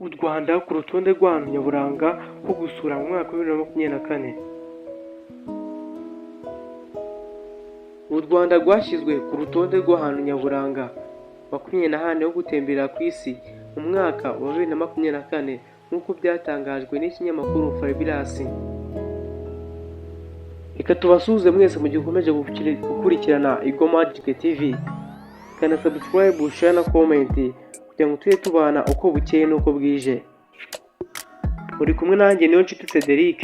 U Rwanda ku rutonde rw'ahantu nyaburanga ho gusura mu mwaka wa 2024. U Rwanda rwashyizwe ku rutonde rw'ahantu nyaburanga 24 ho gutemberera ku isi mu mwaka wa 2024 nk'uko byatangajwe n'ikinyamakuru Fabulous. Reka tubasuhuze mwese mu gihe ukomeje gukurikirana Igo Magic TV. Kana subscribe, share na comment kugira ngo tujye tubana uko bukeye n'uko bwije. Uri kumwe nanjye Niyonshuti Cedric,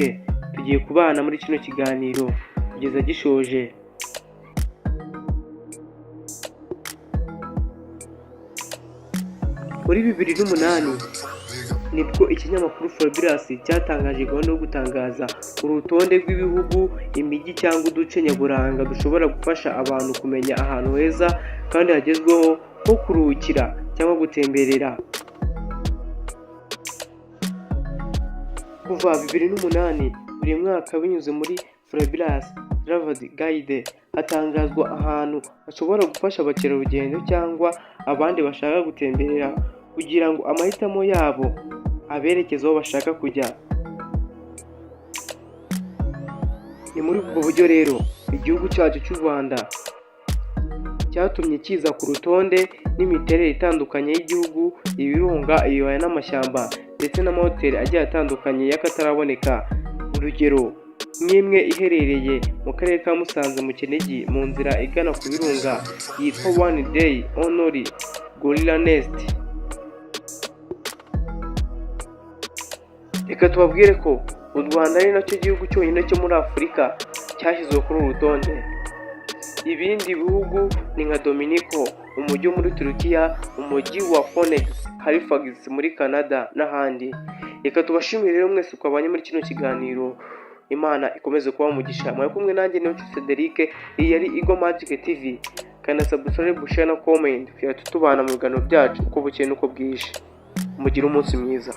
tugiye kubana muri kino kiganiro kugeza gishoje. Muri 2008 nibwo ikinyamakuru Fabulous cyatangaje gahunda yo gutangaza urutonde rw'ibihugu, imijyi cyangwa uduce nyaburanga dushobora gufasha abantu kumenya ahantu heza kandi hagezweho ho kuruhukira cyangwa gutemberera. Kuva 2008 buri mwaka binyuze muri Fabulous Travel Guide hatangazwa ahantu hashobora gufasha abakerarugendo cyangwa abandi bashaka gutemberera kugira ngo amahitamo yabo aberekezo bashaka kujya. Ni muri ubwo buryo rero igihugu cyacu cy'u Rwanda cyatumye kiza ku rutonde n'imiterere itandukanye y'igihugu, ibirunga, ibibaya n'amashyamba ndetse n'amahoteli agiye atandukanye y'akataraboneka. Urugero nk'imwe iherereye mu karere ka Musanze mu Kinigi mu nzira igana ku birunga yitwa One Day Only Gorilla Nest. Reka tubabwire ko u Rwanda ari nacyo gihugu cyonyine cyo muri Afurika cyashyizwe kuri uru rutonde. Ibindi bihugu ni nka Dominico, umujyi muri Turukiya, umujyi wa Phoenix, Halifax muri Canada n'ahandi. Reka tubashimire rero mwese twabanye muri kino kiganiro. Imana ikomeze kuba umugisha. Mwaye kumwe nanjye Niyonshuti Cedric, iyi yari Igo Magic TV. Kana subscribe, share na comment kugira tutubana mu biganiro byacu uko bukeye n'uko bwije. Mugire umunsi mwiza.